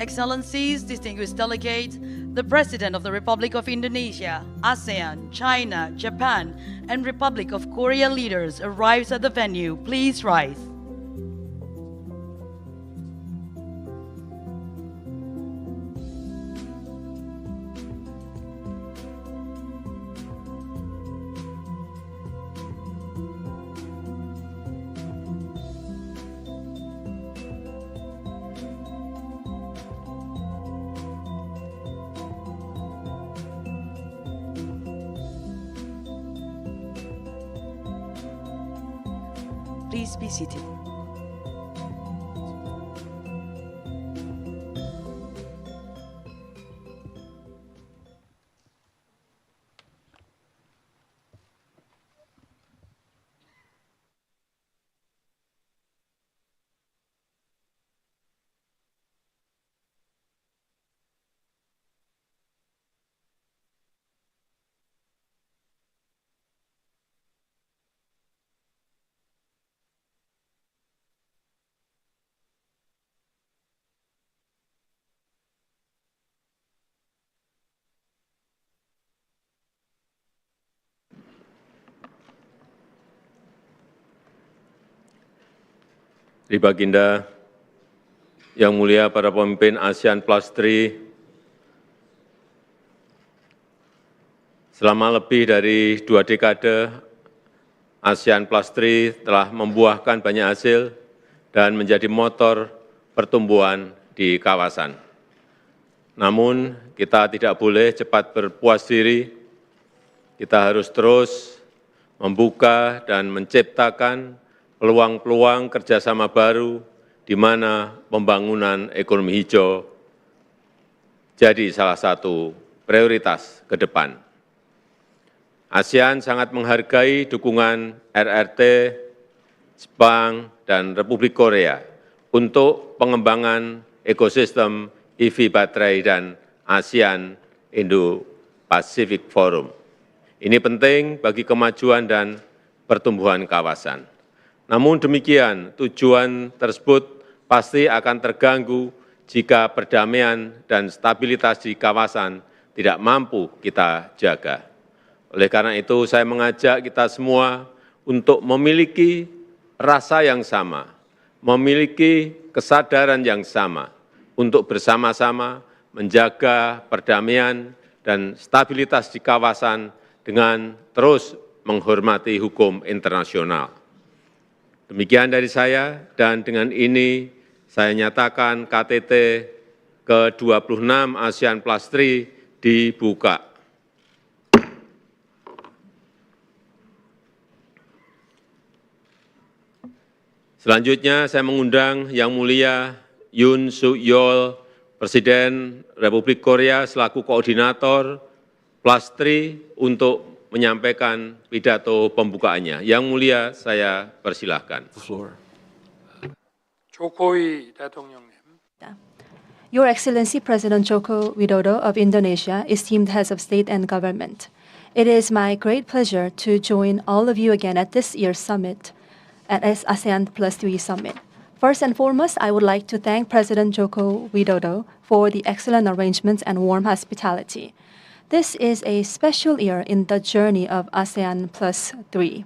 Excellencies, distinguished delegates, the President of the Republic of Indonesia, ASEAN, China, Japan, and Republic of Korea leaders arrives at the venue. Please rise. Please be seated. Di Baginda, yang mulia para pemimpin ASEAN Plus 3, selama lebih dari 2 dekade, ASEAN Plus 3 telah membuahkan banyak hasil dan menjadi motor pertumbuhan di kawasan. Namun, kita tidak boleh cepat berpuas diri, kita harus terus membuka dan menciptakan peluang-peluang kerjasama baru di mana pembangunan ekonomi hijau jadi salah satu prioritas ke depan. ASEAN sangat menghargai dukungan RRT, Jepang, dan Republik Korea untuk pengembangan ekosistem EV baterai dan ASEAN Indo-Pacific Forum. Ini penting bagi kemajuan dan pertumbuhan kawasan. Namun demikian, tujuan tersebut pasti akan terganggu jika perdamaian dan stabilitas di kawasan tidak mampu kita jaga. Oleh karena itu, saya mengajak kita semua untuk memiliki rasa yang sama, memiliki kesadaran yang sama, untuk bersama-sama menjaga perdamaian dan stabilitas di kawasan dengan terus menghormati hukum internasional. Demikian dari saya, dan dengan ini saya nyatakan KTT ke-26 ASEAN Plus 3 dibuka. Selanjutnya saya mengundang Yang Mulia Yoon Suk Yeol, Presiden Republik Korea selaku Koordinator Plus 3 untuk menyampaikan pidato pembukaannya. Yang Mulia, saya persilahkan. 조코위 대통령님. Your Excellency President Joko Widodo of Indonesia, esteemed heads of state and government, it is my great pleasure to join all of you again at this year's summit, at ASEAN Plus 3 Summit. First and foremost, I would like to thank President Joko Widodo for the excellent arrangements and warm hospitality. This is a special year in the journey of ASEAN Plus 3.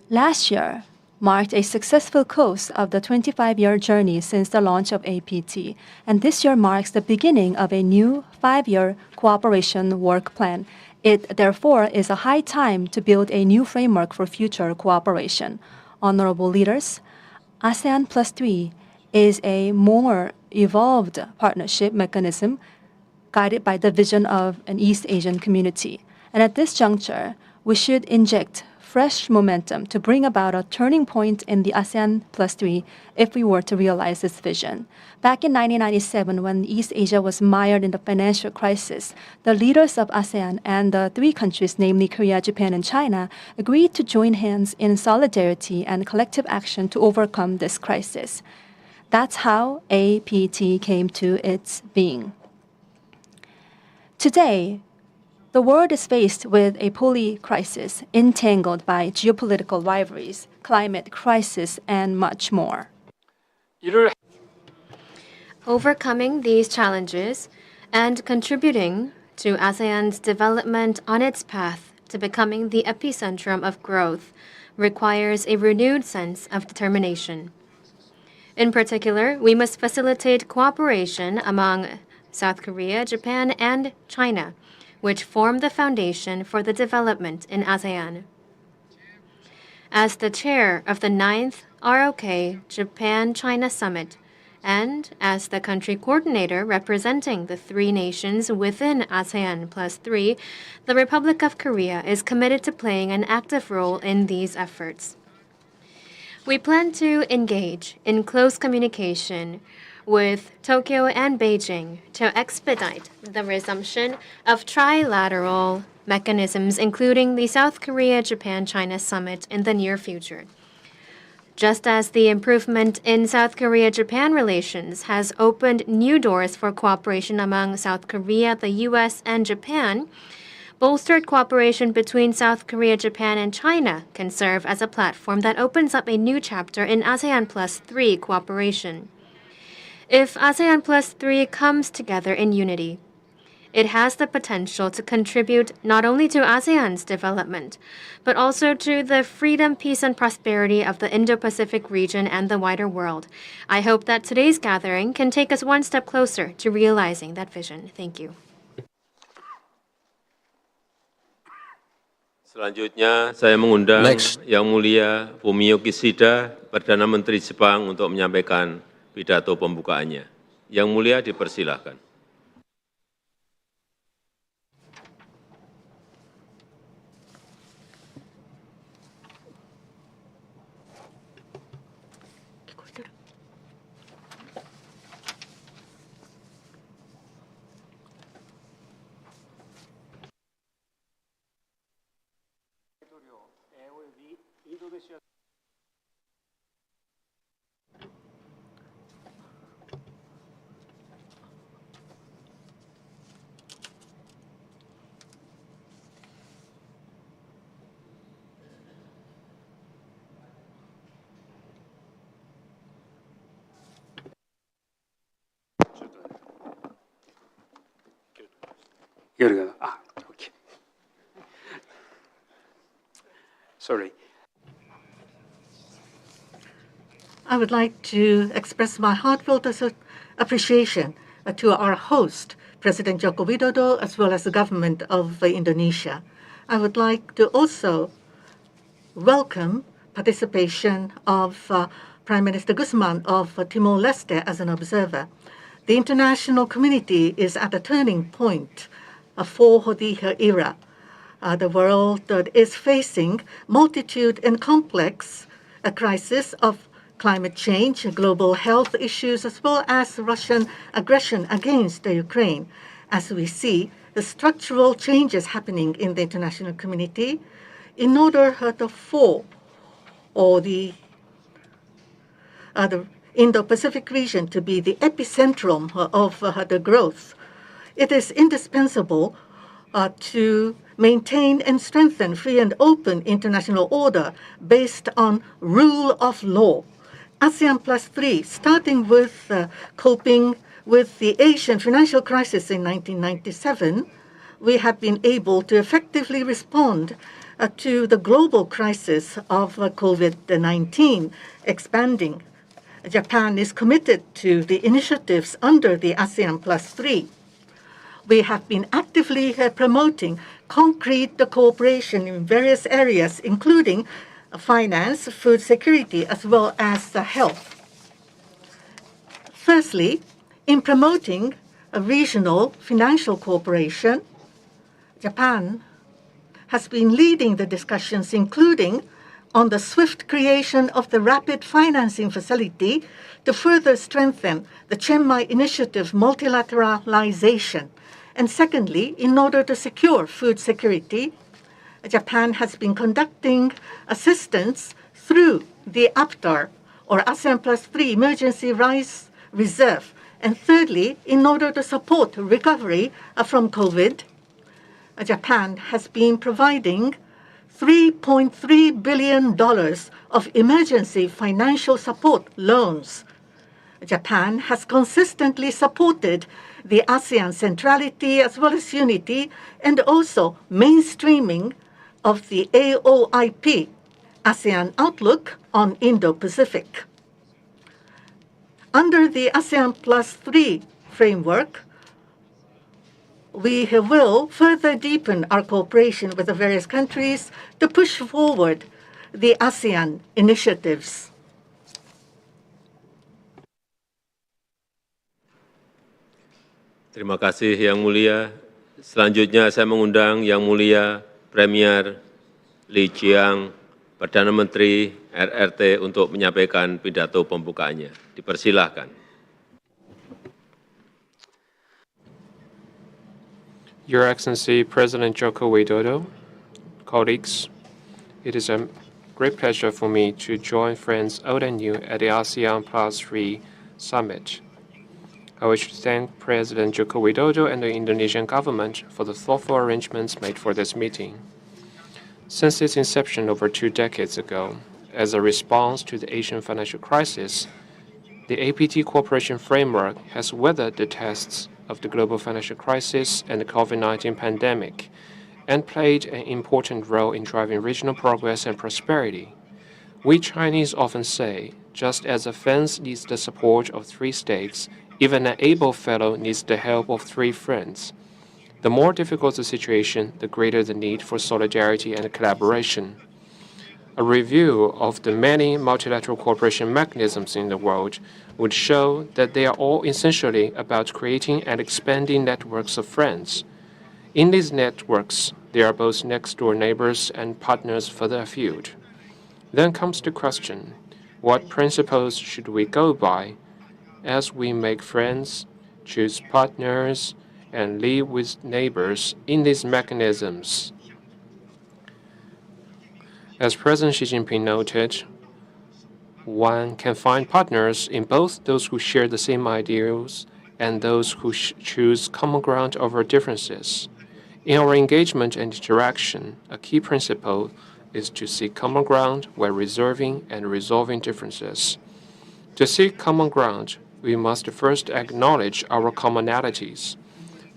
Last year marked a successful close of the 25-year journey since the launch of APT, and this year marks the beginning of a new 5-year cooperation work plan. It, therefore, is a high time to build a new framework for future cooperation. Honorable leaders, ASEAN Plus 3 is a more evolved partnership mechanism guided by the vision of an East Asian community. And at this juncture, we should inject fresh momentum to bring about a turning point in the ASEAN Plus 3 if we were to realize this vision. Back in 1997, when East Asia was mired in the financial crisis, the leaders of ASEAN and the 3 countries, namely Korea, Japan, and China, agreed to join hands in solidarity and collective action to overcome this crisis. That's how APT came to its being. Today, the world is faced with a poly-crisis entangled by geopolitical rivalries, climate crisis, and much more. Overcoming these challenges and contributing to ASEAN's development on its path to becoming the epicentrum of growth requires a renewed sense of determination. In particular, we must facilitate cooperation among South Korea, Japan, and China, which form the foundation for the development in ASEAN. As the chair of the 9th ROK Japan-China Summit, and as the country coordinator representing the three nations within ASEAN Plus 3, the Republic of Korea is committed to playing an active role in these efforts. We plan to engage in close communication with Tokyo and Beijing to expedite the resumption of trilateral mechanisms, including the South Korea-Japan-China Summit in the near future. Just as the improvement in South Korea-Japan relations has opened new doors for cooperation among South Korea, the U.S., and Japan, bolstered cooperation between South Korea, Japan, and China can serve as a platform that opens up a new chapter in ASEAN Plus 3 cooperation. If ASEAN Plus 3 comes together in unity, it has the potential to contribute not only to ASEAN's development, but also to the freedom, peace, and prosperity of the Indo-Pacific region and the wider world. I hope that today's gathering can take us one step closer to realizing that vision. Thank you. Selanjutnya, saya mengundang Next. Yang Mulia Fumio Kishida, Perdana Menteri Jepang, untuk menyampaikan pidato pembukaannya. Yang Mulia, dipersilahkan. Okay. Sorry. I would like to express my heartfelt appreciation to our host, President Joko Widodo, as well as the government of Indonesia. I would like to also welcome participation of Prime Minister Guzman of Timor-Leste as an observer. The international community is at a turning point for the era. The world is facing multitude and complex crisis of climate change, global health issues, as well as Russian aggression against Ukraine. As we see the structural changes happening in the international community, in order for the Indo-Pacific region to be the epicentrum of the growth, it is indispensable to maintain and strengthen free and open international order based on rule of law. ASEAN Plus 3, starting with coping with the Asian financial crisis in 1997, we have been able to effectively respond to the global crisis of COVID-19 expanding. Japan is committed to the initiatives under the ASEAN Plus 3. We have been actively promoting concrete cooperation in various areas, including finance, food security, as well as health. Firstly, in promoting a regional financial cooperation, Japan has been leading the discussions, including on the swift creation of the Rapid Financing Facility to further strengthen the Chiang-Mai Initiative multilateralization. And secondly, in order to secure food security, Japan has been conducting assistance through the APTAR, or ASEAN Plus 3 Emergency Rice Reserve. And thirdly, in order to support recovery from COVID, Japan has been providing $3.3 billion of emergency financial support loans. Japan has consistently supported the ASEAN centrality as well as unity and also mainstreaming of the AOIP, ASEAN Outlook on Indo-Pacific. Under the ASEAN Plus 3 framework, we will further deepen our cooperation with the various countries to push forward the ASEAN initiatives. Terima kasih Yang Mulia. Selanjutnya saya mengundang Yang Mulia Premier Li Qiang, Perdana Menteri RRT untuk menyampaikan pidato pembukaannya. Dipersilahkan. Your Excellency President Joko Widodo, colleagues, it is a great pleasure for me to join friends old and new at the ASEAN Plus 3 Summit. I wish to thank President Joko Widodo and the Indonesian government for the thoughtful arrangements made for this meeting. Since its inception over 2 decades ago, as a response to the Asian financial crisis, the APT cooperation framework has weathered the tests of the global financial crisis and the COVID-19 pandemic and played an important role in driving regional progress and prosperity. We Chinese often say, just as a fence needs the support of 3 stakes, even an able fellow needs the help of 3 friends. The more difficult the situation, the greater the need for solidarity and collaboration. A review of the many multilateral cooperation mechanisms in the world would show that they are all essentially about creating and expanding networks of friends. In these networks, there are both next-door neighbors and partners further afield. Then comes the question, what principles should we go by as we make friends, choose partners, and live with neighbors in these mechanisms? As President Xi Jinping noted, one can find partners in both those who share the same ideals and those who choose common ground over differences. In our engagement and interaction, a key principle is to seek common ground while reserving and resolving differences. To seek common ground, we must first acknowledge our commonalities.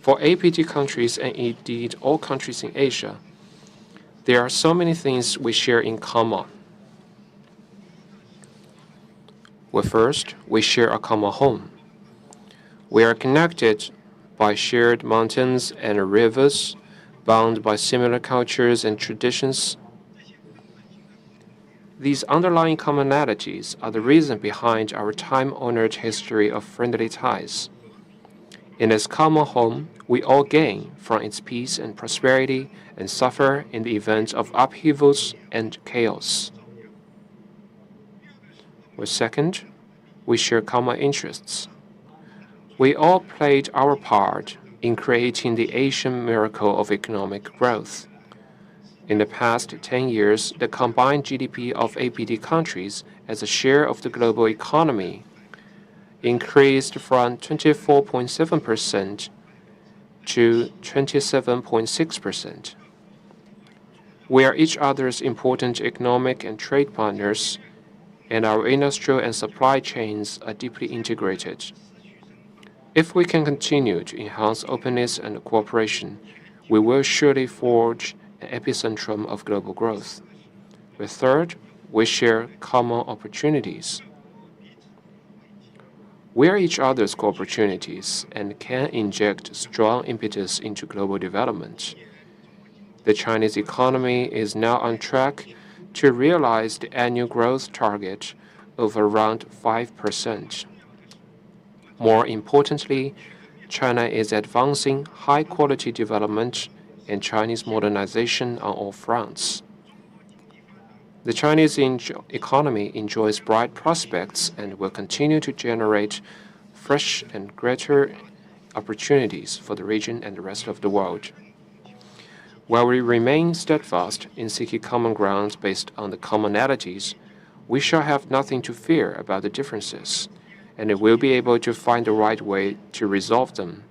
For APT countries and indeed all countries in Asia, there are so many things we share in common. Well, first, we share a common home. We are connected by shared mountains and rivers, bound by similar cultures and traditions. These underlying commonalities are the reason behind our time-honored history of friendly ties. In this common home, we all gain from its peace and prosperity and suffer in the event of upheavals and chaos. Well, second, we share common interests. We all played our part in creating the Asian miracle of economic growth. In the past 10 years, the combined GDP of APT countries as a share of the global economy increased from 24.7% to 27.6%. We are each other's important economic and trade partners, and our industrial and supply chains are deeply integrated. If we can continue to enhance openness and cooperation, we will surely forge an epicentrum of global growth. But third, we share common opportunities. We are each other's opportunities and can inject strong impetus into global development. The Chinese economy is now on track to realize the annual growth target of around 5%. More importantly, China is advancing high-quality development and Chinese modernization on all fronts. The Chinese economy enjoys bright prospects and will continue to generate fresh and greater opportunities for the region and the rest of the world. While we remain steadfast in seeking common ground based on the commonalities, we shall have nothing to fear about the differences, and we will be able to find the right way to resolve them.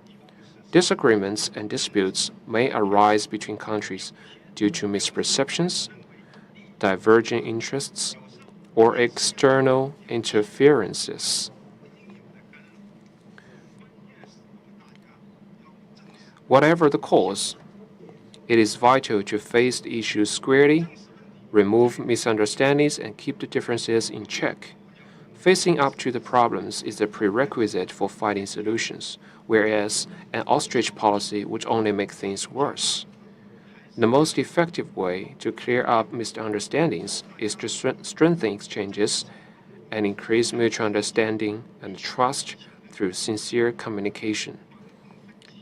Disagreements and disputes may arise between countries due to misperceptions, diverging interests, or external interferences. Whatever the cause, it is vital to face the issues squarely, remove misunderstandings, and keep the differences in check. Facing up to the problems is a prerequisite for finding solutions, whereas an ostrich policy would only make things worse. The most effective way to clear up misunderstandings is to strengthen exchanges and increase mutual understanding and trust through sincere communication.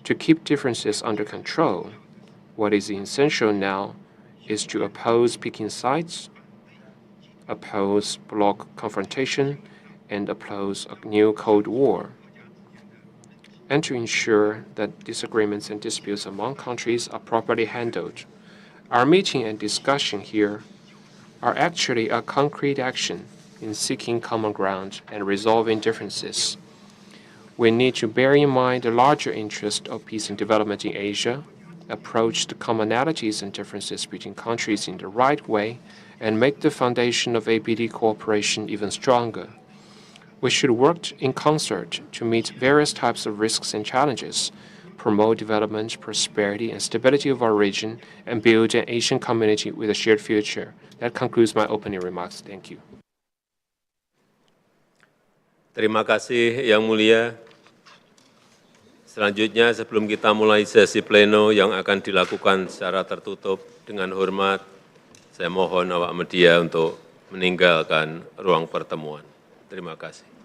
To keep differences under control, what is essential now is to oppose picking sides, oppose bloc confrontation, and oppose a new Cold War, and to ensure that disagreements and disputes among countries are properly handled. Our meeting and discussion here are actually a concrete action in seeking common ground and resolving differences. We need to bear in mind the larger interest of peace and development in Asia, approach the commonalities and differences between countries in the right way, and make the foundation of APT cooperation even stronger. We should work in concert to meet various types of risks and challenges, promote development, prosperity, and stability of our region, and build an Asian community with a shared future. That concludes my opening remarks. Thank you. Terima kasih Yang Mulia. Selanjutnya sebelum kita mulai sesi pleno yang akan dilakukan secara tertutup, dengan hormat saya mohon awak media untuk meninggalkan ruang pertemuan. Terima kasih.